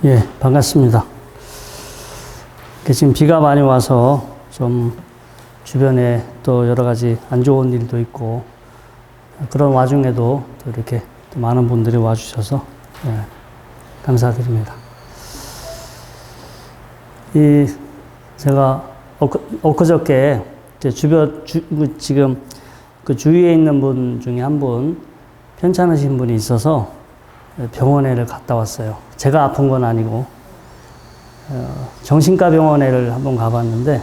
예, 반갑습니다. 지금 비가 많이 와서 좀 주변에 또 여러 가지 안 좋은 일도 있고 그런 와중에도 또 이렇게 또 많은 분들이 와주셔서 예, 감사드립니다. 제가 엊그저께 지금 그 주위에 있는 분 중에 한 분 편찮으신 분이 있어서 병원에를 갔다 왔어요. 제가 아픈 건 아니고 정신과 병원에를 한번 가봤는데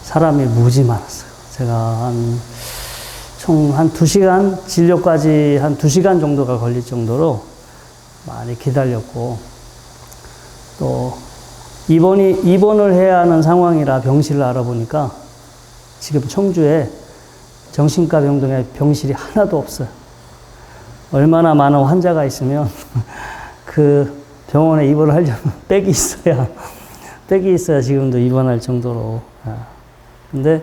사람이 무지 많았어요. 제가 총 한 2시간 진료까지 한 2시간 정도가 걸릴 정도로 많이 기다렸고 또 입원을 해야 하는 상황이라 병실을 알아보니까 지금 청주에 정신과 병동에 병실이 하나도 없어요. 얼마나 많은 환자가 있으면 그 병원에 입원을 하려면 백이 있어야 지금도 입원할 정도로. 근데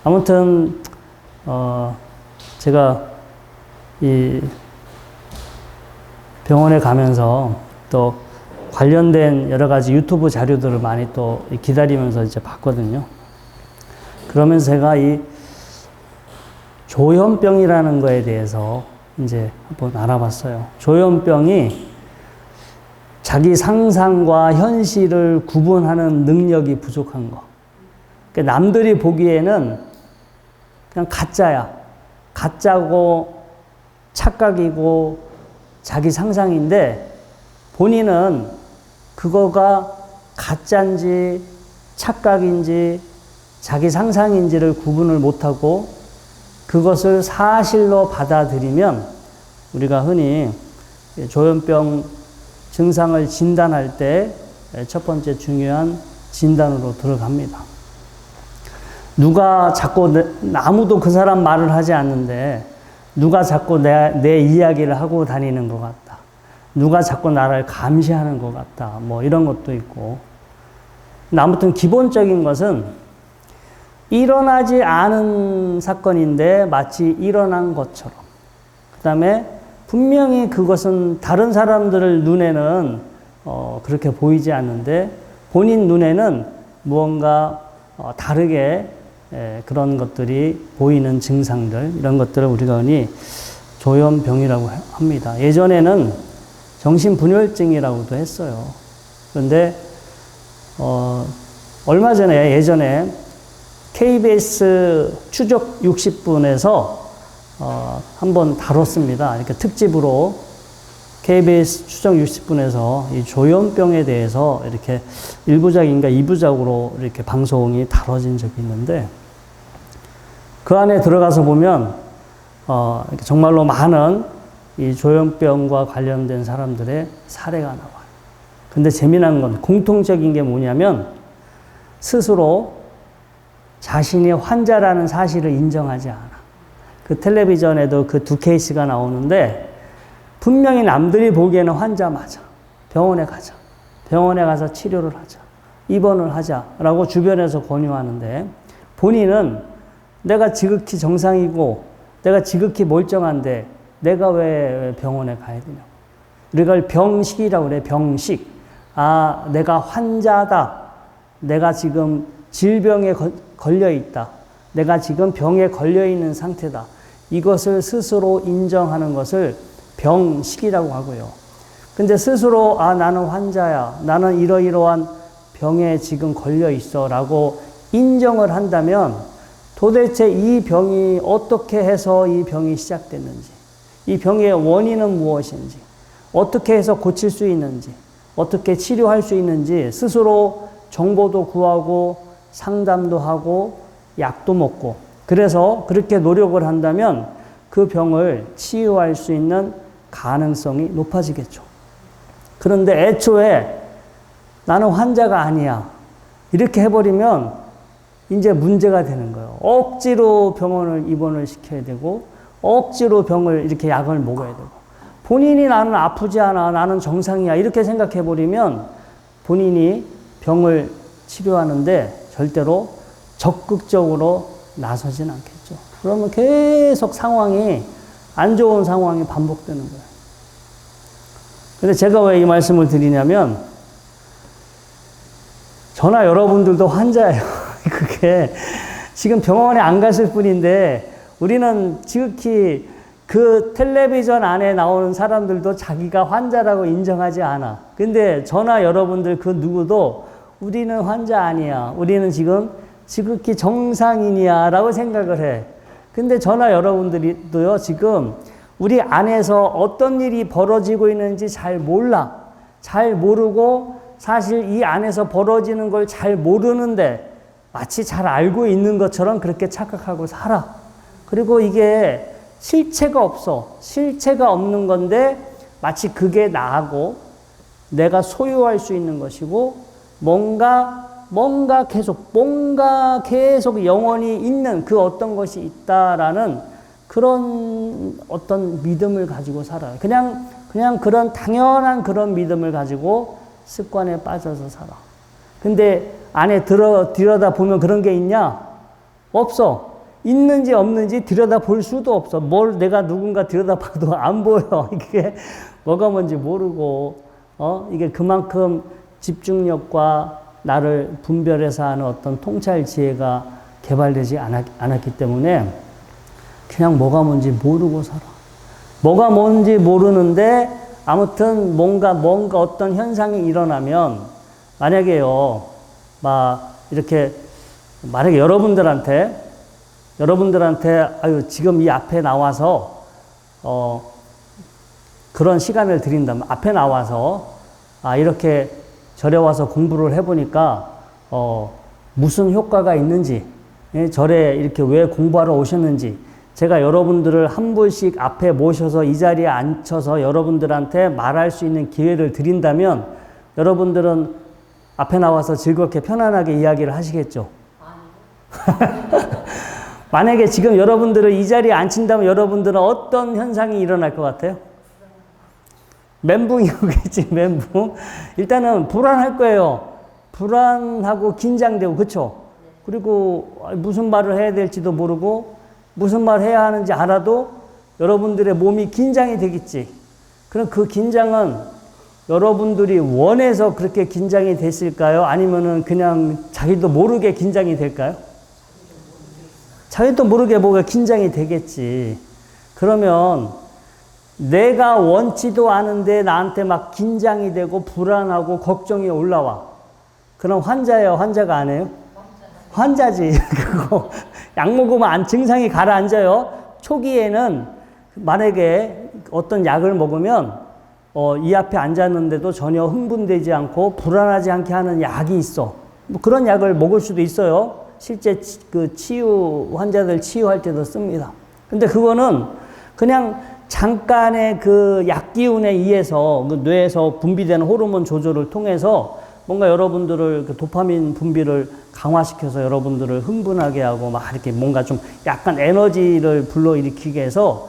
아무튼 제가 이 병원에 가면서 또 관련된 여러 가지 유튜브 자료들을 많이 또 기다리면서 이제 봤거든요. 그러면서 제가 이 조현병이라는 거에 대해서 이제 한번 알아봤어요. 조현병이 자기 상상과 현실을 구분하는 능력이 부족한 거. 그러니까 남들이 보기에는 그냥 가짜야. 가짜고 착각이고 자기 상상인데 본인은 그거가 가짜인지 착각인지 자기 상상인지를 구분을 못하고 그것을 사실로 받아들이면 우리가 흔히 조현병 증상을 진단할 때 첫 번째 중요한 진단으로 들어갑니다. 누가 자꾸 아무도 그 사람 말을 하지 않는데 누가 자꾸 내 이야기를 하고 다니는 것 같다. 누가 자꾸 나를 감시하는 것 같다. 뭐 이런 것도 있고. 근데 아무튼 기본적인 것은 일어나지 않은 사건인데 마치 일어난 것처럼. 그 다음에 분명히 그것은 다른 사람들 눈에는 그렇게 보이지 않는데 본인 눈에는 무언가 다르게 그런 것들이 보이는 증상들, 이런 것들을 우리가 흔히 조현병이라고 합니다. 예전에는 정신분열증이라고도 했어요. 그런데 얼마 전에 예전에 KBS 추적 60분에서 한번 다뤘습니다. 이렇게 특집으로 KBS 추적 60분에서 이 조현병에 대해서 이렇게 1부작인가 2부작으로 이렇게 방송이 다뤄진 적이 있는데 그 안에 들어가서 보면 정말로 많은 이 조현병과 관련된 사람들의 사례가 나와요. 근데 재미난 건 공통적인 게 뭐냐면 스스로 자신이 환자라는 사실을 인정하지 않아. 그 텔레비전에도 그 2 케이스가 나오는데 분명히 남들이 보기에는 환자 맞아. 병원에 가자. 병원에 가서 치료를 하자. 입원을 하자라고 주변에서 권유하는데 본인은 내가 지극히 정상이고 내가 지극히 멀쩡한데 내가 왜 병원에 가야 되냐고. 우리가 병식이라고 그래. 병식. 내가 환자다. 내가 지금 질병에 걸려 있다. 내가 지금 병에 걸려 있는 상태다. 이것을 스스로 인정하는 것을 병식이라고 하고요. 근데 스스로 나는 환자야. 나는 이러이러한 병에 지금 걸려 있어 라고 인정을 한다면 도대체 이 병이 어떻게 해서 이 병이 시작됐는지, 이 병의 원인은 무엇인지, 어떻게 해서 고칠 수 있는지, 어떻게 치료할 수 있는지 스스로 정보도 구하고 상담도 하고 약도 먹고 그래서 그렇게 노력을 한다면 그 병을 치유할 수 있는 가능성이 높아지겠죠. 그런데 애초에 나는 환자가 아니야. 이렇게 해버리면 이제 문제가 되는 거예요. 억지로 병원을 입원을 시켜야 되고 억지로 병을 이렇게 약을 먹어야 되고 본인이 나는 아프지 않아. 나는 정상이야. 이렇게 생각해버리면 본인이 병을 치료하는데 절대로 적극적으로 나서진 않겠죠. 그러면 계속 안 좋은 상황이 반복되는 거예요. 근데 제가 왜 이 말씀을 드리냐면, 저나 여러분들도 환자예요. 그게 지금 병원에 안 갔을 뿐인데, 우리는 지극히 그 텔레비전 안에 나오는 사람들도 자기가 환자라고 인정하지 않아. 근데 저나 여러분들 그 누구도 우리는 환자 아니야. 우리는 지금 지극히 정상인이야 라고 생각을 해. 근데 저나 여러분들도요, 지금 우리 안에서 어떤 일이 벌어지고 있는지 잘 몰라. 잘 모르고 사실 이 안에서 벌어지는 걸 잘 모르는데 마치 잘 알고 있는 것처럼 그렇게 착각하고 살아. 그리고 이게 실체가 없어. 실체가 없는 건데 마치 그게 나하고 내가 소유할 수 있는 것이고 뭔가 계속 영원히 있는 그 어떤 것이 있다라는 그런 어떤 믿음을 가지고 살아요. 그냥 그런 당연한 그런 믿음을 가지고 습관에 빠져서 살아. 근데 안에 들여다 보면 그런 게 있냐? 없어. 있는지 없는지 들여다 볼 수도 없어. 뭘 내가 누군가 들여다 봐도 안 보여. 이게 뭐가 뭔지 모르고, 이게 그만큼 집중력과 나를 분별해서 하는 어떤 통찰 지혜가 개발되지 않았기 때문에 그냥 뭐가 뭔지 모르고 살아. 뭐가 뭔지 모르는데 아무튼 뭔가 어떤 현상이 일어나면 만약에요, 이렇게 만약에 여러분들한테 지금 이 앞에 나와서 그런 시간을 드린다면 앞에 나와서 이렇게 절에 와서 공부를 해보니까 무슨 효과가 있는지, 절에 이렇게 왜 공부하러 오셨는지 제가 여러분들을 한 분씩 앞에 모셔서 이 자리에 앉혀서 여러분들한테 말할 수 있는 기회를 드린다면 여러분들은 앞에 나와서 즐겁게 편안하게 이야기를 하시겠죠? 만약에 지금 여러분들을 이 자리에 앉힌다면 여러분들은 어떤 현상이 일어날 것 같아요? 멘붕이 오겠지, 멘붕. 일단은 불안할 거예요. 불안하고 긴장되고, 그쵸? 그리고 무슨 말을 해야 될지도 모르고, 무슨 말을 해야 하는지 알아도 여러분들의 몸이 긴장이 되겠지. 그럼 그 긴장은 여러분들이 원해서 그렇게 긴장이 됐을까요? 아니면은 그냥 자기도 모르게 긴장이 될까요? 자기도 모르게 뭐가 긴장이 되겠지. 그러면 내가 원치도 않은데 나한테 막 긴장이 되고 불안하고 걱정이 올라와. 그럼 환자예요? 환자가 아니에요? 환자지. 그거 약 먹으면 증상이 가라앉아요. 초기에는 만약에 어떤 약을 먹으면 이 앞에 앉았는데도 전혀 흥분되지 않고 불안하지 않게 하는 약이 있어. 뭐 그런 약을 먹을 수도 있어요. 실제 그 환자들 치유할 때도 씁니다. 근데 그거는 그냥 잠깐의 그 약기운에 의해서 그 뇌에서 분비되는 호르몬 조절을 통해서 뭔가 여러분들을 그 도파민 분비를 강화시켜서 여러분들을 흥분하게 하고 막 이렇게 뭔가 좀 약간 에너지를 불러일으키게 해서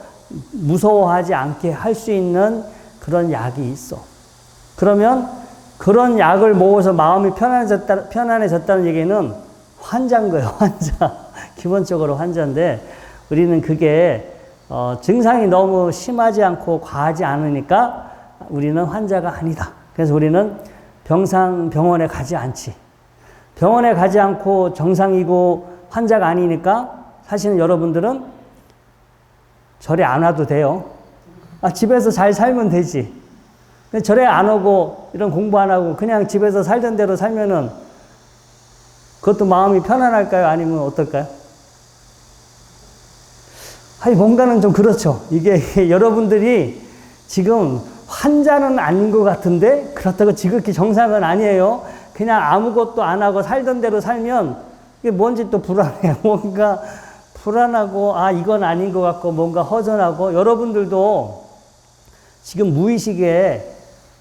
무서워하지 않게 할 수 있는 그런 약이 있어. 그러면 그런 약을 먹어서 마음이 편안해졌다는 얘기는 환자인 거예요, 환자. 기본적으로 환자인데 우리는 그게 증상이 너무 심하지 않고 과하지 않으니까 우리는 환자가 아니다. 그래서 우리는 병원에 가지 않지. 병원에 가지 않고 정상이고 환자가 아니니까 사실은 여러분들은 절에 안 와도 돼요. 집에서 잘 살면 되지. 절에 안 오고 이런 공부 안 하고 그냥 집에서 살던 대로 살면은 그것도 마음이 편안할까요? 아니면 어떨까요? 뭔가는 좀 그렇죠. 이게 여러분들이 지금 환자는 아닌 것 같은데 그렇다고 지극히 정상은 아니에요. 그냥 아무것도 안 하고 살던 대로 살면 이게 뭔지 또 불안해요. 뭔가 불안하고 이건 아닌 것 같고 뭔가 허전하고 여러분들도 지금 무의식에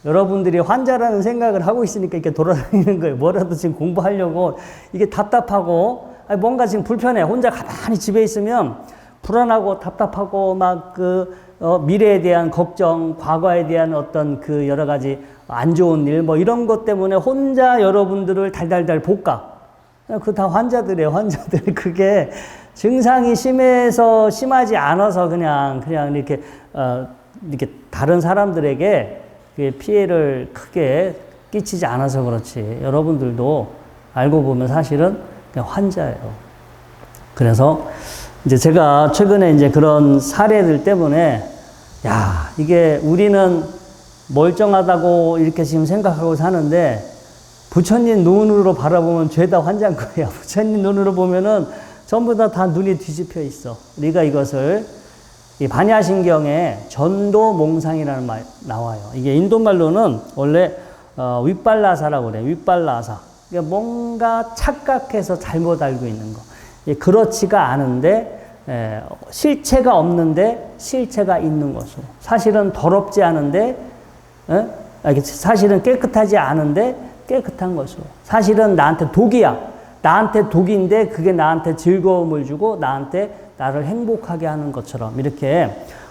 여러분들이 환자라는 생각을 하고 있으니까 이렇게 돌아다니는 거예요. 뭐라도 지금 공부하려고 이게 답답하고 뭔가 지금 불편해. 혼자 가만히 집에 있으면 불안하고 답답하고 막 미래에 대한 걱정, 과거에 대한 어떤 그 여러 가지 안 좋은 일 뭐 이런 것 때문에 혼자 여러분들을 달달달 볶아. 그거 다 환자들이에요, 환자들. 그게 증상이 심하지 않아서 그냥 이렇게 다른 사람들에게 그게 피해를 크게 끼치지 않아서 그렇지. 여러분들도 알고 보면 사실은 그냥 환자예요. 그래서 이제 제가 최근에 이제 그런 사례들 때문에 야, 이게 우리는 멀쩡하다고 이렇게 지금 생각하고 사는데 부처님 눈으로 바라보면 죄다 환자인 거예요. 부처님 눈으로 보면은 전부 다 눈이 뒤집혀 있어. 우리가 이것을 이 반야신경에 전도몽상이라는 말 나와요. 이게 인도 말로는 원래 윗발라사라고 그래요. 윗발라사. 그러니까 뭔가 착각해서 잘못 알고 있는 거. 그렇지가 않은데 실체가 없는데 실체가 있는 것으로. 사실은 더럽지 않은데 사실은 깨끗하지 않은데 깨끗한 것으로. 사실은 나한테 독이야. 나한테 독인데 그게 나한테 즐거움을 주고 나를 행복하게 하는 것처럼 이렇게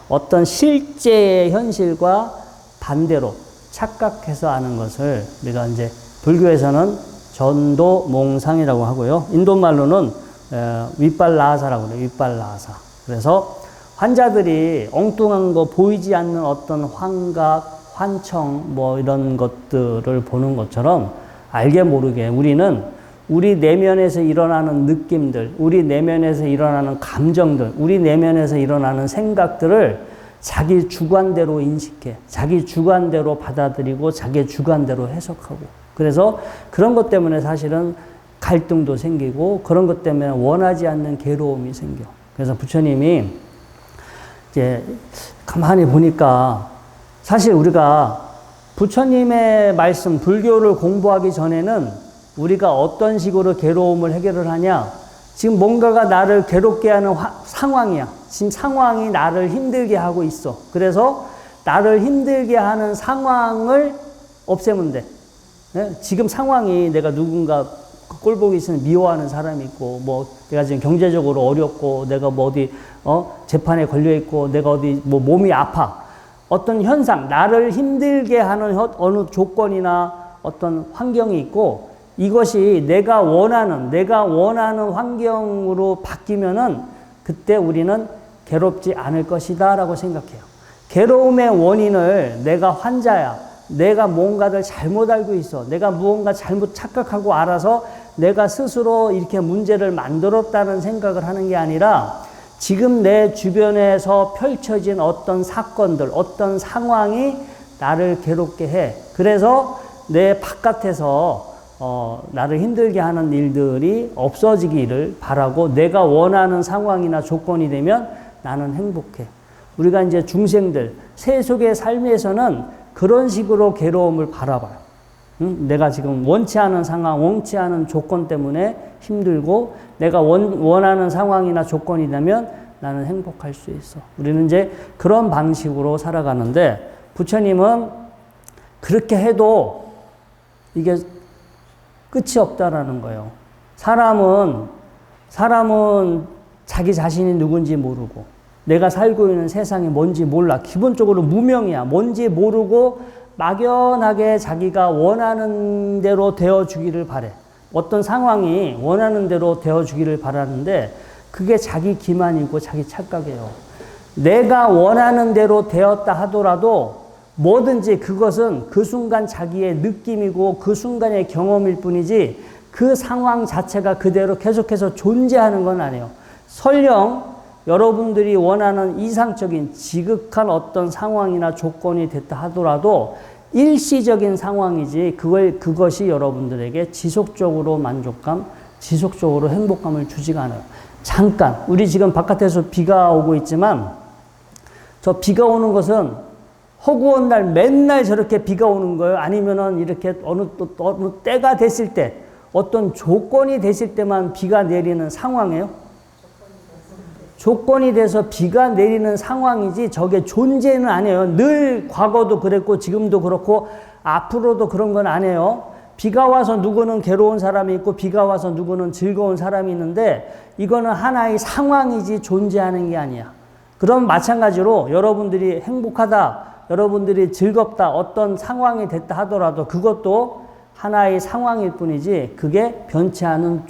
어떤 실제의 현실과 반대로 착각해서 아는 것을 우리가 이제 불교에서는 전도몽상이라고 하고요. 인도 말로는 윗발라사라고 그래요. 윗발라사. 그래서 환자들이 엉뚱한 거 보이지 않는 어떤 환각, 환청 뭐 이런 것들을 보는 것처럼 알게 모르게 우리는 우리 내면에서 일어나는 느낌들, 우리 내면에서 일어나는 감정들, 우리 내면에서 일어나는 생각들을 자기 주관대로 인식해, 자기 주관대로 받아들이고 자기 주관대로 해석하고. 그래서 그런 것 때문에 사실은 갈등도 생기고 그런 것 때문에 원하지 않는 괴로움이 생겨. 그래서 부처님이 이제 가만히 보니까 사실 우리가 부처님의 말씀, 불교를 공부하기 전에는 우리가 어떤 식으로 괴로움을 해결을 하냐? 지금 뭔가가 나를 괴롭게 하는 상황이야. 지금 상황이 나를 힘들게 하고 있어. 그래서 나를 힘들게 하는 상황을 없애면 돼. 네? 지금 상황이 내가 누군가 꼴보기 싫은 미워하는 사람이 있고, 뭐 내가 지금 경제적으로 어렵고, 내가 뭐 어디 재판에 걸려 있고, 내가 어디 뭐 몸이 아파. 어떤 현상, 나를 힘들게 하는 어느 조건이나 어떤 환경이 있고, 이것이 내가 원하는 환경으로 바뀌면은 그때 우리는 괴롭지 않을 것이다 라고 생각해요. 괴로움의 원인을 내가 환자야. 내가 뭔가를 잘못 알고 있어. 내가 무언가 잘못 착각하고 알아서 내가 스스로 이렇게 문제를 만들었다는 생각을 하는 게 아니라 지금 내 주변에서 펼쳐진 어떤 사건들, 어떤 상황이 나를 괴롭게 해. 그래서 내 바깥에서 나를 힘들게 하는 일들이 없어지기를 바라고 내가 원하는 상황이나 조건이 되면 나는 행복해. 우리가 이제 중생들, 세속의 삶에서는 그런 식으로 괴로움을 바라봐요. 응? 내가 지금 원치 않은 상황, 원치 않은 조건 때문에 힘들고 내가 원하는 상황이나 조건이 되면 나는 행복할 수 있어. 우리는 이제 그런 방식으로 살아가는데 부처님은 그렇게 해도 이게 끝이 없다라는 거예요. 사람은 자기 자신이 누군지 모르고 내가 살고 있는 세상이 뭔지 몰라. 기본적으로 무명이야. 뭔지 모르고 막연하게 자기가 원하는 대로 되어주기를 바래. 어떤 상황이 원하는 대로 되어주기를 바라는데 그게 자기 기만이고 자기 착각이에요. 내가 원하는 대로 되었다 하더라도 뭐든지 그것은 그 순간 자기의 느낌이고 그 순간의 경험일 뿐이지 그 상황 자체가 그대로 계속해서 존재하는 건 아니에요. 설령 여러분들이 원하는 이상적인 지극한 어떤 상황이나 조건이 됐다 하더라도 일시적인 상황이지 그것이 여러분들에게 지속적으로 만족감, 지속적으로 행복감을 주지가 않아요. 잠깐, 우리 지금 바깥에서 비가 오고 있지만 저 비가 오는 것은 허구한 날 맨날 저렇게 비가 오는 거예요? 아니면은 이렇게 어느 때가 됐을 때, 어떤 조건이 됐을 때만 비가 내리는 상황이에요? 조건이 돼서 비가 내리는 상황이지 저게 존재는 아니에요. 늘 과거도 그랬고 지금도 그렇고 앞으로도 그런 건 아니에요. 비가 와서 누구는 괴로운 사람이 있고 비가 와서 누구는 즐거운 사람이 있는데 이거는 하나의 상황이지 존재하는 게 아니야. 그럼 마찬가지로 여러분들이 행복하다, 여러분들이 즐겁다, 어떤 상황이 됐다 하더라도 그것도 하나의 상황일 뿐이지 그게 변치 않은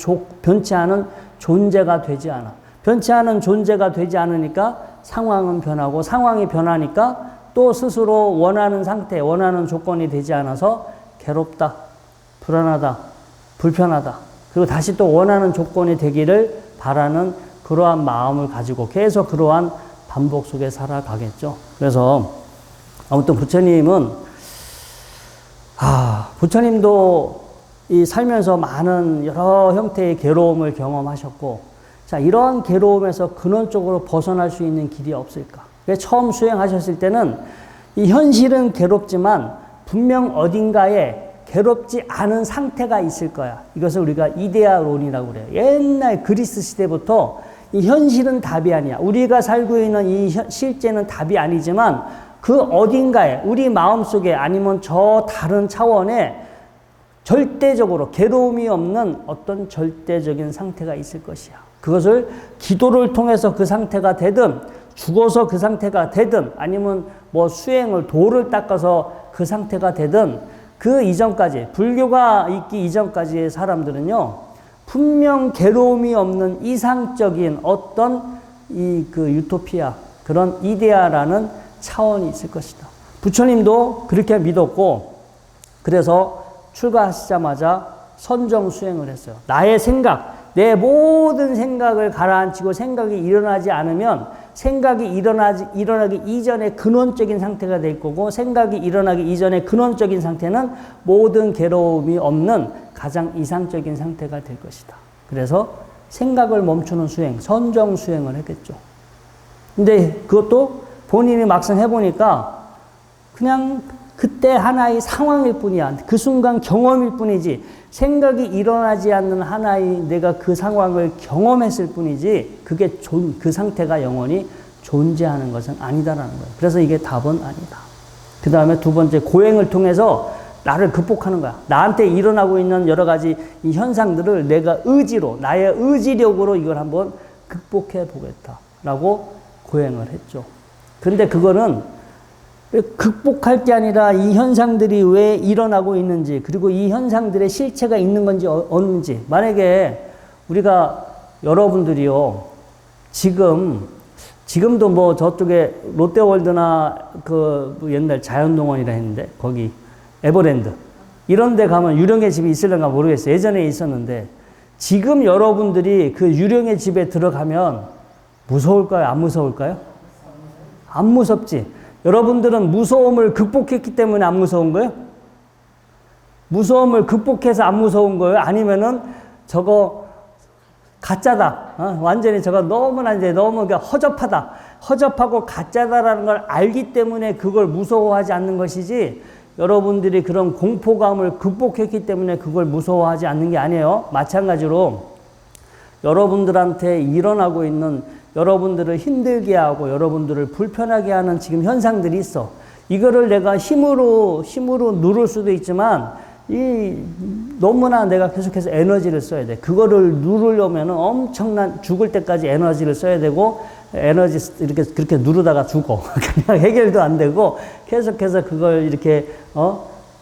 존재가 되지 않아. 변치 않은 존재가 되지 않으니까 상황은 변하고 상황이 변하니까 또 스스로 원하는 상태, 원하는 조건이 되지 않아서 괴롭다, 불안하다, 불편하다. 그리고 다시 또 원하는 조건이 되기를 바라는 그러한 마음을 가지고 계속 그러한 반복 속에 살아가겠죠. 그래서 아무튼 부처님은 부처님도 이 살면서 많은 여러 형태의 괴로움을 경험하셨고, 자, 이러한 괴로움에서 근원적으로 벗어날 수 있는 길이 없을까? 처음 수행하셨을 때는 이 현실은 괴롭지만 분명 어딘가에 괴롭지 않은 상태가 있을 거야. 이것을 우리가 이데아론이라고 그래요. 옛날 그리스 시대부터 이 현실은 답이 아니야. 우리가 살고 있는 이 실제는 답이 아니지만 그 어딘가에 우리 마음속에 아니면 저 다른 차원에 절대적으로 괴로움이 없는 어떤 절대적인 상태가 있을 것이야. 그것을 기도를 통해서 그 상태가 되든 죽어서 그 상태가 되든 아니면 뭐 수행을 도를 닦아서 그 상태가 되든 그 이전까지 불교가 있기 이전까지의 사람들은요 분명 괴로움이 없는 이상적인 어떤 그 유토피아 그런 이데아라는 차원이 있을 것이다. 부처님도 그렇게 믿었고 그래서 출가하시자마자 선정 수행을 했어요. 나의 생각, 내 모든 생각을 가라앉히고 생각이 일어나지 않으면 생각이 일어나기 이전에 근원적인 상태가 될 거고 생각이 일어나기 이전에 근원적인 상태는 모든 괴로움이 없는 가장 이상적인 상태가 될 것이다. 그래서 생각을 멈추는 수행, 선정 수행을 했겠죠. 근데 그것도 본인이 막상 해보니까 그냥 그때 하나의 상황일 뿐이야. 그 순간 경험일 뿐이지 생각이 일어나지 않는 하나의 내가 그 상황을 경험했을 뿐이지 그게 그 상태가 영원히 존재하는 것은 아니다라는 거예요. 그래서 이게 답은 아니다. 그 다음에 두 번째 고행을 통해서 나를 극복하는 거야. 나한테 일어나고 있는 여러 가지 이 현상들을 내가 의지로 나의 의지력으로 이걸 한번 극복해 보겠다라고 고행을 했죠. 근데 그거는 극복할 게 아니라 이 현상들이 왜 일어나고 있는지 그리고 이 현상들의 실체가 있는 건지 없는지 만약에 우리가 여러분들이요 지금도 뭐 저쪽에 롯데월드나 그 옛날 자연동원이라 했는데 거기 에버랜드 이런 데 가면 유령의 집이 있을런가 모르겠어요. 예전에 있었는데 지금 여러분들이 그 유령의 집에 들어가면 무서울까요? 안 무서울까요? 안 무섭지. 여러분들은 무서움을 극복했기 때문에 안 무서운 거예요? 무서움을 극복해서 안 무서운 거예요? 아니면은 저거 가짜다. 완전히 저거 너무나 이제 너무 허접하다. 허접하고 가짜다라는 걸 알기 때문에 그걸 무서워하지 않는 것이지 여러분들이 그런 공포감을 극복했기 때문에 그걸 무서워하지 않는 게 아니에요. 마찬가지로 여러분들한테 일어나고 있는 여러분들을 힘들게 하고 여러분들을 불편하게 하는 지금 현상들이 있어. 이거를 내가 힘으로 누를 수도 있지만 너무나 내가 계속해서 에너지를 써야 돼. 그거를 누르려면 엄청난 죽을 때까지 에너지를 써야 되고 에너지 이렇게 그렇게 누르다가 죽어. 그냥 해결도 안 되고 계속해서 그걸 이렇게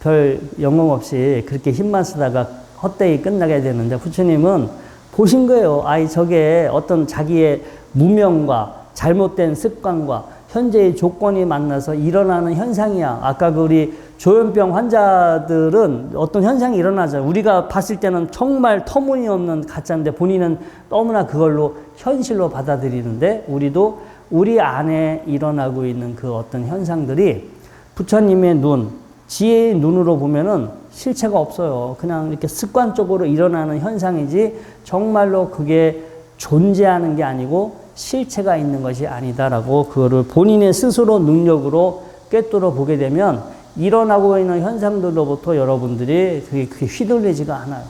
별 영혼 없이 그렇게 힘만 쓰다가 헛되이 끝나게 되는데 부처님은 보신 거예요. 저게 어떤 자기의 무명과 잘못된 습관과 현재의 조건이 만나서 일어나는 현상이야. 아까 우리 조현병 환자들은 어떤 현상이 일어나죠. 우리가 봤을 때는 정말 터무니없는 가짜인데 본인은 너무나 그걸로 현실로 받아들이는데 우리도 우리 안에 일어나고 있는 그 어떤 현상들이 부처님의 눈, 지혜의 눈으로 보면은 실체가 없어요. 그냥 이렇게 습관적으로 일어나는 현상이지 정말로 그게 존재하는 게 아니고 실체가 있는 것이 아니다라고 그거를 본인의 스스로 능력으로 꿰뚫어 보게 되면 일어나고 있는 현상들로부터 여러분들이 그게 휘둘리지가 않아요.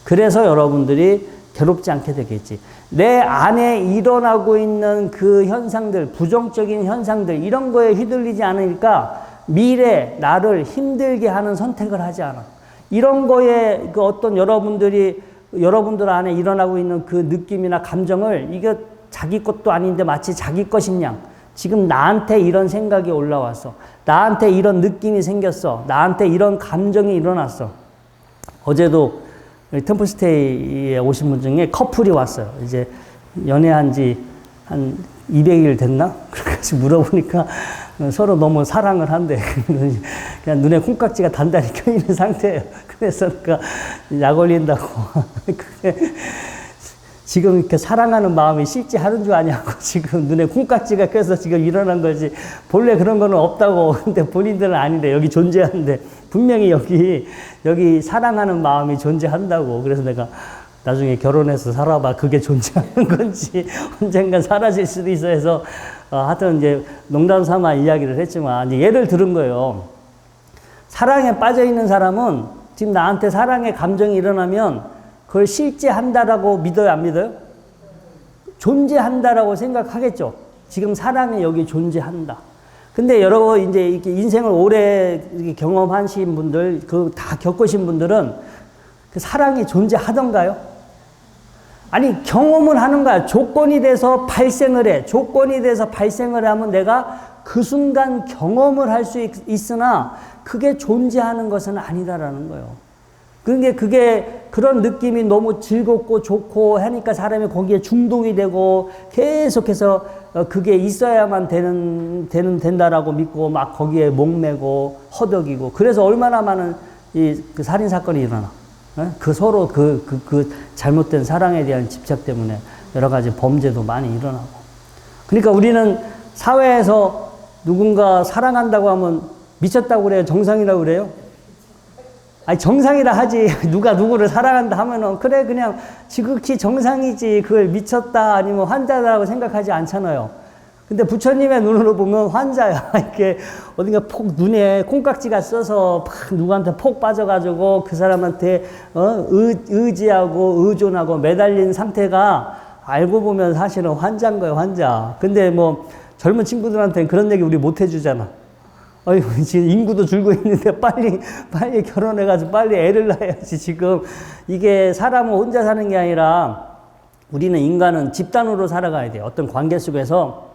그래서 여러분들이 괴롭지 않게 되겠지. 내 안에 일어나고 있는 그 현상들, 부정적인 현상들 이런 거에 휘둘리지 않으니까 미래 나를 힘들게 하는 선택을 하지 않아. 이런 거에 그 어떤 여러분들 안에 일어나고 있는 그 느낌이나 감정을 이게 자기 것도 아닌데 마치 자기 것인 양 지금 나한테 이런 생각이 올라왔어. 나한테 이런 느낌이 생겼어. 나한테 이런 감정이 일어났어. 어제도 템플스테이에 오신 분 중에 커플이 왔어요. 이제 연애한 지 한 200일 됐나? 그렇게 물어보니까 서로 너무 사랑을 한대. 그냥 눈에 콩깍지가 단단히 껴있는 상태예요. 그래서 그러니까 약 올린다고. 지금 이렇게 사랑하는 마음이 실제 하는 줄 아냐고 지금 눈에 콩깍지가 껴서 지금 일어난 거지. 본래 그런 거는 없다고. 근데 본인들은 아닌데 여기 존재하는데 분명히 여기 사랑하는 마음이 존재한다고. 그래서 내가 나중에 결혼해서 살아봐. 그게 존재하는 건지 언젠간 사라질 수도 있어 해서 하여튼 이제 농담 삼아 이야기를 했지만 이제 예를 들은 거예요. 사랑에 빠져 있는 사람은 지금 나한테 사랑의 감정이 일어나면 그걸 실제 한다라고 믿어요, 안 믿어요? 존재한다라고 생각하겠죠. 지금 사랑이 여기 존재한다. 근데 여러 이제 이렇게 인생을 오래 경험하신 분들, 그 다 겪으신 분들은 그 사랑이 존재하던가요? 아니, 경험을 하는 거야. 조건이 돼서 발생을 해. 조건이 돼서 발생을 하면 내가 그 순간 경험을 할 수 있으나 그게 존재하는 것은 아니다라는 거예요. 그러니까 그게 그런 느낌이 너무 즐겁고 좋고 하니까 사람이 거기에 중독이 되고 계속해서 그게 있어야만 된다라고 믿고 막 거기에 목매고 허덕이고 그래서 얼마나 많은 그 살인사건이 일어나. 그 서로 그 잘못된 사랑에 대한 집착 때문에 여러 가지 범죄도 많이 일어나고. 그러니까 우리는 사회에서 누군가 사랑한다고 하면 미쳤다고 그래요? 정상이라고 그래요? 아니, 정상이라 하지. 누가 누구를 사랑한다 하면은, 그래, 그냥 지극히 정상이지. 그걸 미쳤다 아니면 환자다라고 생각하지 않잖아요. 근데 부처님의 눈으로 보면 환자야. 이렇게 어딘가 눈에 콩깍지가 써서 누구한테 폭 빠져가지고 그 사람한테 의지하고 의존하고 매달린 상태가 알고 보면 사실은 환자인 거예요, 환자. 근데 뭐 젊은 친구들한테는 그런 얘기 우리 못 해주잖아. 어이구, 지금 인구도 줄고 있는데 빨리 결혼해가지고 빨리 애를 낳아야지. 지금 이게 사람은 혼자 사는 게 아니라 우리는 인간은 집단으로 살아가야 돼요. 어떤 관계 속에서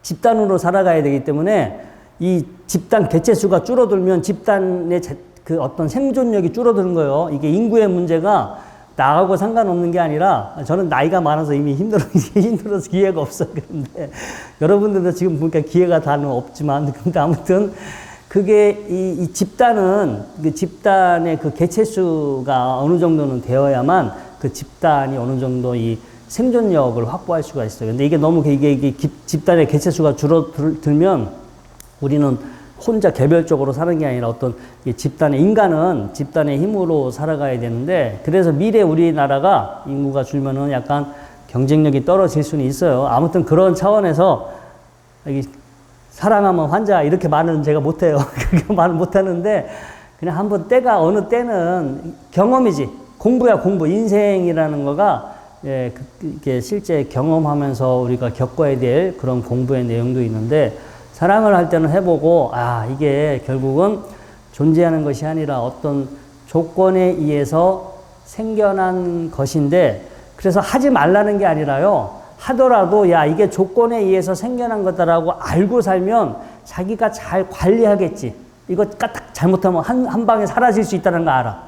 집단으로 살아가야 되기 때문에 이 집단 개체수가 줄어들면 집단의 그 어떤 생존력이 줄어드는 거예요. 이게 인구의 문제가 나하고 상관없는 게 아니라 저는 나이가 많아서 이미 힘들어서 기회가 없어. 그런데 여러분들도 지금 보니까 기회가 다는 없지만 근데 아무튼 그게 이 집단은 그 집단의 그 개체수가 어느 정도는 되어야만 그 집단이 어느 정도 이 생존력을 확보할 수가 있어요. 근데 이게 너무 이게 집단의 개체수가 줄어들면 우리는 혼자 개별적으로 사는 게 아니라 어떤 인간은 집단의 힘으로 살아가야 되는데 그래서 미래 우리나라가 인구가 줄면은 약간 경쟁력이 떨어질 수는 있어요. 아무튼 그런 차원에서 사랑하면 환자 이렇게 말은 제가 못해요. 그렇게 말은 못하는데 그냥 한번 어느 때는 경험이지. 공부야 공부. 인생이라는 거가 이게 실제 경험하면서 우리가 겪어야 될 그런 공부의 내용도 있는데 사랑을 할 때는 해보고 이게 결국은 존재하는 것이 아니라 어떤 조건에 의해서 생겨난 것인데 그래서 하지 말라는 게 아니라요. 하더라도 이게 조건에 의해서 생겨난 거다라고 알고 살면 자기가 잘 관리하겠지. 이거 까딱 잘못하면 한 방에 사라질 수 있다는 거 알아.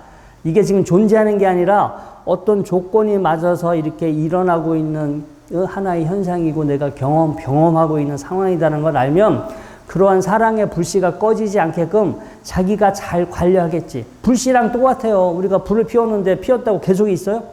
이게 지금 존재하는 게 아니라 어떤 조건이 맞아서 이렇게 일어나고 있는 하나의 현상이고 내가 경험하고 있는 상황이라는 걸 알면 그러한 사랑의 불씨가 꺼지지 않게끔 자기가 잘 관리하겠지. 불씨랑 똑같아요. 우리가 불을 피웠는데 피웠다고 계속 있어요?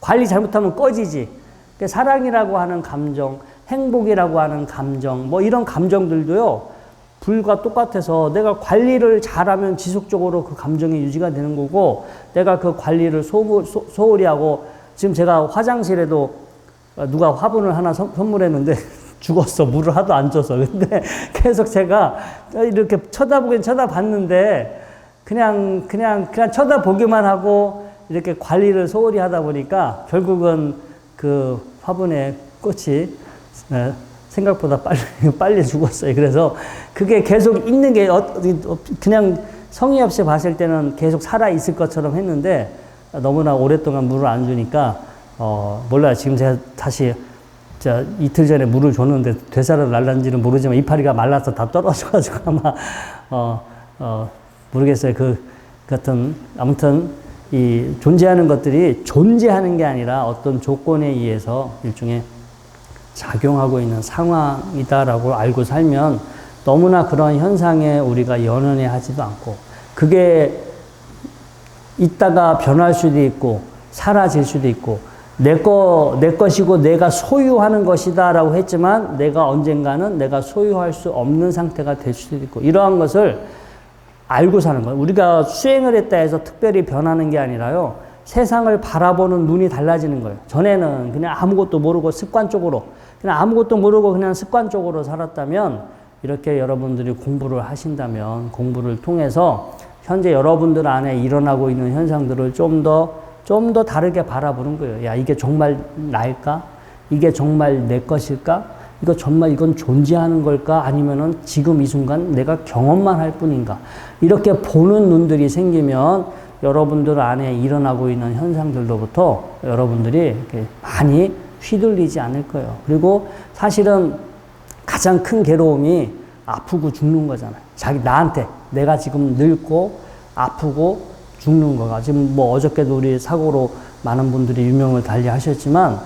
관리 잘못하면 꺼지지. 그러니까 사랑이라고 하는 감정, 행복이라고 하는 감정, 뭐 이런 감정들도요. 불과 똑같아서 내가 관리를 잘하면 지속적으로 그 감정이 유지가 되는 거고 내가 그 관리를 소홀히 하고 지금 제가 화장실에도 누가 화분을 하나 선물했는데 죽었어. 물을 하도 안 줘서. 근데 계속 제가 이렇게 쳐다보긴 쳐다봤는데 그냥 쳐다보기만 하고 이렇게 관리를 소홀히 하다 보니까 결국은 그 화분의 꽃이 생각보다 빨리 죽었어요. 그래서 그게 계속 있는 게 그냥 성의 없이 봤을 때는 계속 살아 있을 것처럼 했는데 너무나 오랫동안 물을 안 주니까 몰라요. 지금 제가 다시 이틀 전에 물을 줬는데 되살아 날란지는 모르지만 이파리가 말라서 다 떨어져가지고 아마 모르겠어요. 아무튼 존재하는 것들이 존재하는 게 아니라 어떤 조건에 의해서 일종의 작용하고 있는 상황이다라고 알고 살면 너무나 그런 현상에 우리가 연연해 하지도 않고, 그게 있다가 변할 수도 있고 사라질 수도 있고, 내 것이고 내가 소유하는 것이다라고 했지만 내가 언젠가는 내가 소유할 수 없는 상태가 될 수도 있고, 이러한 것을 알고 사는 거예요. 우리가 수행을 했다 해서 특별히 변하는 게 아니라요, 세상을 바라보는 눈이 달라지는 거예요. 전에는 그냥 아무것도 모르고 습관적으로, 그냥 아무것도 모르고 그냥 습관적으로 살았다면, 이렇게 여러분들이 공부를 하신다면 공부를 통해서 현재 여러분들 안에 일어나고 있는 현상들을 좀 더 다르게 바라보는 거예요. 야, 이게 정말 나일까? 이게 정말 내 것일까? 이거 정말 이건 존재하는 걸까? 아니면은 지금 이 순간 내가 경험만 할 뿐인가? 이렇게 보는 눈들이 생기면 여러분들 안에 일어나고 있는 현상들로부터 여러분들이 이렇게 많이 휘둘리지 않을 거예요. 그리고 사실은 가장 큰 괴로움이 아프고 죽는 거잖아요. 나한테 내가 지금 늙고 아프고 죽는 거가, 지금 뭐 어저께도 우리 사고로 많은 분들이 유명을 달리 하셨지만,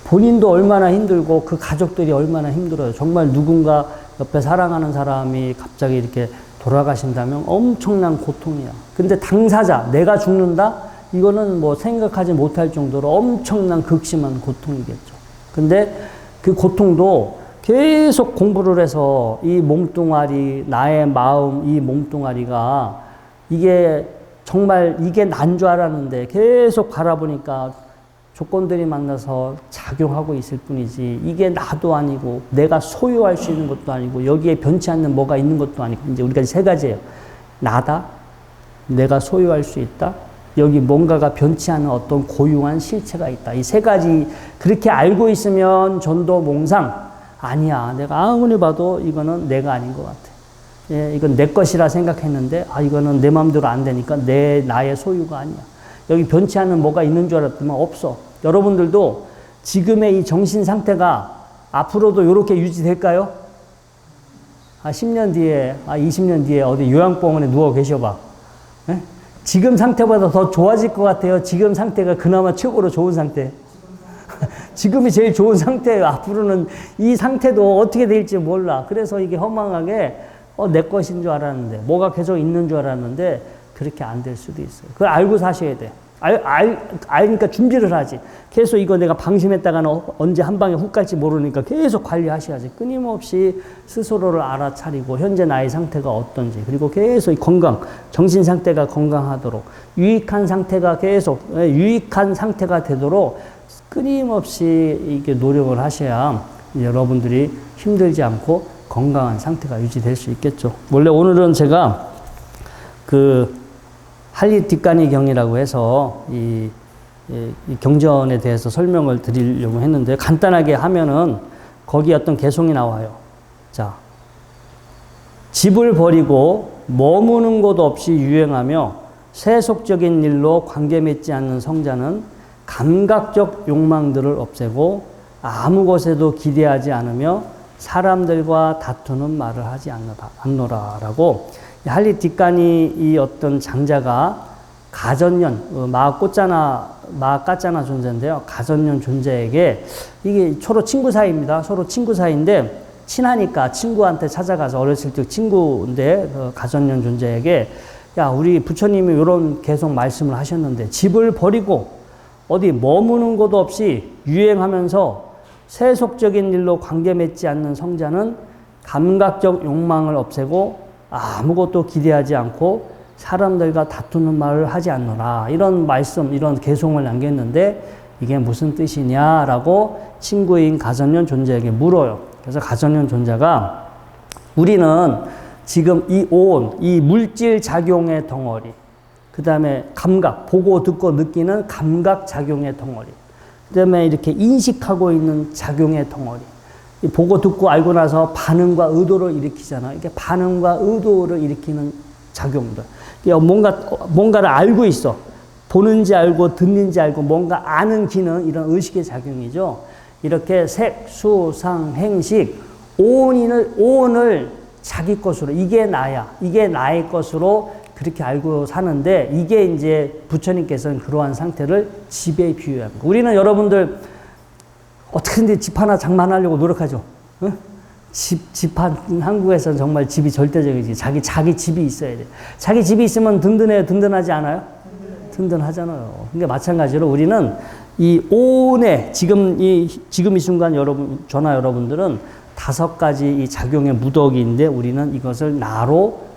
본인도 얼마나 힘들고 그 가족들이 얼마나 힘들어요. 정말 누군가 옆에 사랑하는 사람이 갑자기 이렇게 돌아가신다면 엄청난 고통이야. 근데 당사자, 내가 죽는다? 이거는 뭐 생각하지 못할 정도로 엄청난 극심한 고통이겠죠. 근데 그 고통도 계속 공부를 해서 이 몸뚱아리, 나의 마음, 이 몸뚱아리가 이게 정말 이게 난 줄 알았는데 계속 바라보니까 조건들이 만나서 작용하고 있을 뿐이지, 이게 나도 아니고 내가 소유할 수 있는 것도 아니고 여기에 변치 않는 뭐가 있는 것도 아니고, 이제 우리가 세 가지예요. 나다, 내가 소유할 수 있다, 여기 뭔가가 변치 않는 어떤 고유한 실체가 있다. 이 세 가지 그렇게 알고 있으면 전도몽상, 아니야, 내가 아무리 봐도 이거는 내가 아닌 것 같아. 예, 이건 내 것이라 생각했는데, 이거는 내 마음대로 안 되니까 나의 소유가 아니야. 여기 변치 않는 뭐가 있는 줄 알았더만 없어. 여러분들도 지금의 이 정신 상태가 앞으로도 이렇게 유지될까요? 10년 뒤에, 20년 뒤에 어디 요양병원에 누워 계셔봐. 예? 지금 상태보다 더 좋아질 것 같아요. 지금 상태가 그나마 최고로 좋은 상태. 지금이 제일 좋은 상태예요. 앞으로는 이 상태도 어떻게 될지 몰라. 그래서 이게 허망하게 내 것인 줄 알았는데, 뭐가 계속 있는 줄 알았는데 그렇게 안 될 수도 있어요. 그걸 알고 사셔야 돼. 알니까 준비를 하지. 계속 이거 내가 방심했다가는 언제 한 방에 훅 갈지 모르니까 계속 관리하셔야지. 끊임없이 스스로를 알아차리고 현재 나의 상태가 어떤지, 그리고 계속 건강, 정신 상태가 건강하도록 유익한 상태가 계속 유익한 상태가 되도록 끊임없이 이게 노력을 하셔야 여러분들이 힘들지 않고 건강한 상태가 유지될 수 있겠죠. 원래 오늘은 제가 그 할리 뒷간이 경이라고 해서 이 경전에 대해서 설명을 드리려고 했는데, 간단하게 하면은 거기 어떤 개송이 나와요. 자, 집을 버리고 머무는 곳 없이 유행하며 세속적인 일로 관계 맺지 않는 성자는 감각적 욕망들을 없애고 아무 것에도 기대하지 않으며 사람들과 다투는 말을 하지 않노라라고, 할리 뒷간이 이 어떤 장자가 가전년, 마까짜나 존재인데요. 가전년 존재에게, 이게 서로 친구 사이입니다. 서로 친구 사이인데 친하니까 친구한테 찾아가서, 어렸을 때 친구인데 그 가전년 존재에게, 야, 우리 부처님이 이런 계속 말씀을 하셨는데, 집을 버리고 어디 머무는 곳 없이 유행하면서 세속적인 일로 관계 맺지 않는 성자는 감각적 욕망을 없애고 아무것도 기대하지 않고 사람들과 다투는 말을 하지 않노라. 이런 말씀, 이런 개송을 남겼는데 이게 무슨 뜻이냐라고 친구인 가전년 존재에게 물어요. 그래서 가전년 존재가, 우리는 지금 이 물질 작용의 덩어리, 그 다음에 감각, 보고 듣고 느끼는 감각 작용의 덩어리, 그 다음에 이렇게 인식하고 있는 작용의 덩어리, 보고 듣고 알고 나서 반응과 의도를 일으키잖아요. 이게 반응과 의도를 일으키는 작용들. 뭔가를 알고 있어. 보는지 알고 듣는지 알고 뭔가 아는 기능, 이런 의식의 작용이죠. 이렇게 색, 수, 상, 행식, 오온을 자기 것으로, 이게 나야, 이게 나의 것으로 그렇게 알고 사는데, 이게 이제 부처님께서는 그러한 상태를 집에 비유합니다. 우리는 여러분들 어떻게든 집 하나 장만하려고 노력하죠. 응? 한국에서는 정말 집이 절대적이지. 자기 집이 있어야 돼. 자기 집이 있으면 든든해요? 든든하지 않아요? 든든하잖아요. 그러니까 마찬가지로 우리는 이 오온에, 지금 이 순간 저나 여러분들은 5가지 이 작용의 무더기인데 우리는 이것을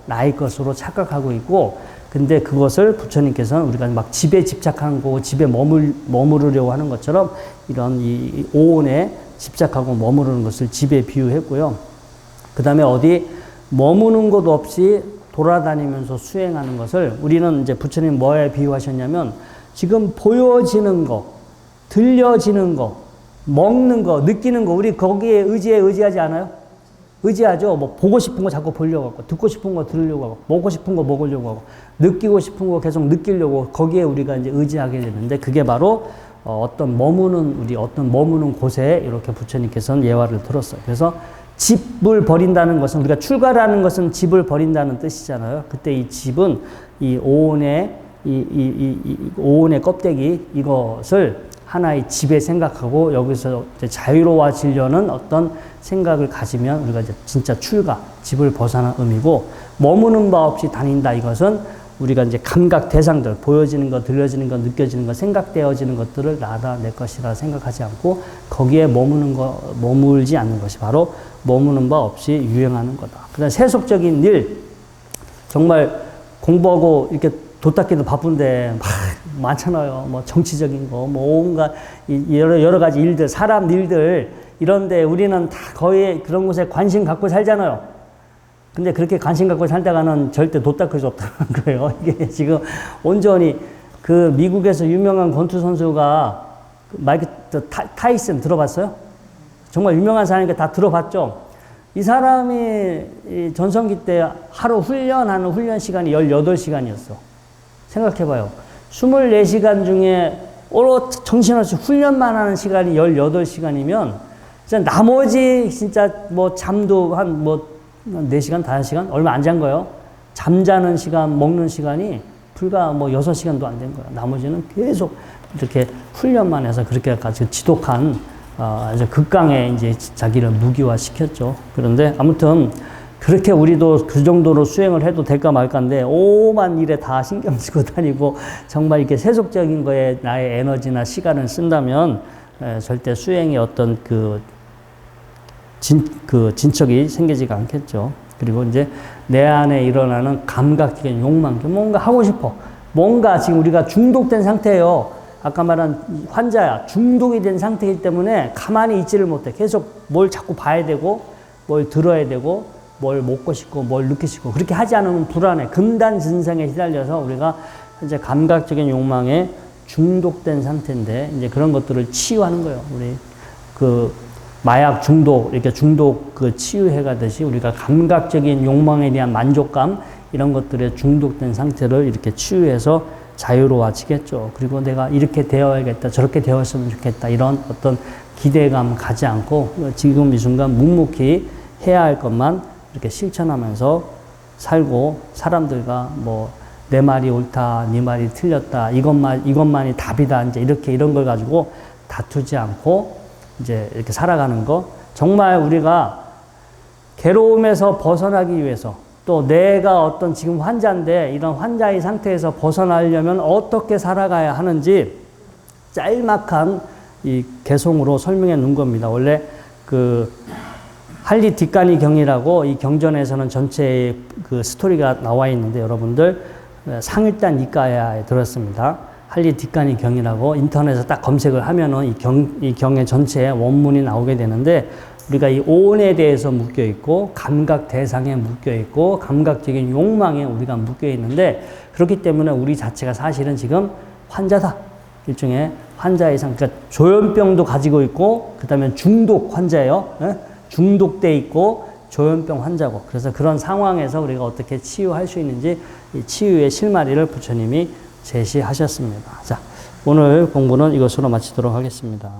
나의 것으로 착각하고 있고, 근데 그것을 부처님께서는 우리가 막 집에 집착하는 거고 집에 머무르려고 하는 것처럼 이런 이 오온에 집착하고 머무르는 것을 집에 비유했고요. 그 다음에 어디 머무는 곳 없이 돌아다니면서 수행하는 것을 우리는 이제 부처님 뭐에 비유하셨냐면 지금 보여지는 거, 들려지는 거, 먹는 거, 느끼는 거, 우리 거기에 의지하지 않아요? 의지하죠. 뭐 보고 싶은 거 자꾸 보려고 하고, 듣고 싶은 거 들으려고 하고, 먹고 싶은 거 먹으려고 하고, 느끼고 싶은 거 계속 느끼려고, 거기에 우리가 이제 의지하게 되는데, 그게 바로 어떤 머무는 곳에 이렇게 부처님께서는 예화를 들었어요. 그래서 집을 버린다는 것은, 우리가 출가라는 것은 집을 버린다는 뜻이잖아요. 그때 이 집은 이 오온의 오온의 껍데기, 이것을 하나의 집에 생각하고 여기서 이제 자유로워지려는 어떤 생각을 가지면 우리가 이제 진짜 출가, 집을 벗어난 의미고, 머무는 바 없이 다닌다, 이것은 우리가 이제 감각 대상들, 보여지는 것, 들려지는 것, 느껴지는 것, 생각되어지는 것들을 나다, 내 것이라 생각하지 않고 거기에 머물지 않는 것이 바로 머무는 바 없이 유행하는 거다. 그다음 세속적인 일, 정말 공부하고 이렇게 도닦기도 바쁜데 막 많잖아요. 뭐 정치적인 거, 뭐 온갖 여러 가지 일들, 사람 일들, 이런데 우리는 다 거의 그런 곳에 관심 갖고 살잖아요. 근데 그렇게 관심 갖고 살다가는 절대 도닦을 수 없다는 거예요. 이게 지금 온전히 그 미국에서 유명한 권투 선수가 마이크 타이슨 들어봤어요? 정말 유명한 사람이니까 다 들어봤죠? 이 사람이 전성기 때 하루 훈련하는 훈련 시간이 18시간이었어. 생각해봐요. 24시간 중에 정신없이 훈련만 하는 시간이 18시간이면 진짜 나머지 진짜 뭐 잠도 한 4시간, 5시간? 얼마 안 잔 거예요. 잠자는 시간, 먹는 시간이 불과 6시간도 안 된 거예요. 나머지는 계속 이렇게 훈련만 해서 그렇게 가지고 지독한 아주 극강의 이제 자기를 무기화 시켰죠. 그런데 아무튼 그렇게 우리도 그 정도로 수행을 해도 될까 말까인데 오만 일에 다 신경 쓰고 다니고 정말 이렇게 세속적인 거에 나의 에너지나 시간을 쓴다면 절대 수행의 어떤 진척이 생기지가 않겠죠. 그리고 이제 내 안에 일어나는 감각적인 욕망, 뭔가 하고 싶어. 뭔가 지금 우리가 중독된 상태예요. 아까 말한 환자야. 중독이 된 상태이기 때문에 가만히 있지를 못해. 계속 뭘 자꾸 봐야 되고, 뭘 들어야 되고, 뭘 먹고 싶고, 뭘 느끼고 싶고. 그렇게 하지 않으면 불안해. 금단 증상에 시달려서 우리가 현재 감각적인 욕망에 중독된 상태인데, 이제 그런 것들을 치유하는 거예요. 우리 마약 중독, 이렇게 중독 치유해 가듯이 우리가 감각적인 욕망에 대한 만족감, 이런 것들에 중독된 상태를 이렇게 치유해서 자유로워지겠죠. 그리고 내가 이렇게 되어야겠다, 저렇게 되었으면 좋겠다, 이런 어떤 기대감 가지 않고 지금 이 순간 묵묵히 해야 할 것만 이렇게 실천하면서 살고, 사람들과 내 말이 옳다, 네 말이 틀렸다, 이것만이 답이다, 이제 이런 걸 가지고 다투지 않고 이제 이렇게 살아가는 거. 정말 우리가 괴로움에서 벗어나기 위해서, 또 내가 어떤 지금 환자인데 이런 환자의 상태에서 벗어나려면 어떻게 살아가야 하는지 짤막한 이 개송으로 설명해 놓은 겁니다. 원래 할리 뒷간이 경이라고 이 경전에서는 전체의 스토리가 나와 있는데 여러분들 상일단 이가야에 들었습니다. 할리 뒷간이 경이라고 인터넷에서 딱 검색을 하면은 이 경의 전체의 원문이 나오게 되는데, 우리가 이 오온에 대해서 묶여 있고, 감각 대상에 묶여 있고, 감각적인 욕망에 우리가 묶여 있는데, 그렇기 때문에 우리 자체가 사실은 지금 환자다. 일종의 환자의 그러니까 조현병도 가지고 있고, 그 다음에 중독 환자예요. 중독돼 있고, 조현병 환자고. 그래서 그런 상황에서 우리가 어떻게 치유할 수 있는지, 이 치유의 실마리를 부처님이 제시하셨습니다. 자, 오늘 공부는 이것으로 마치도록 하겠습니다.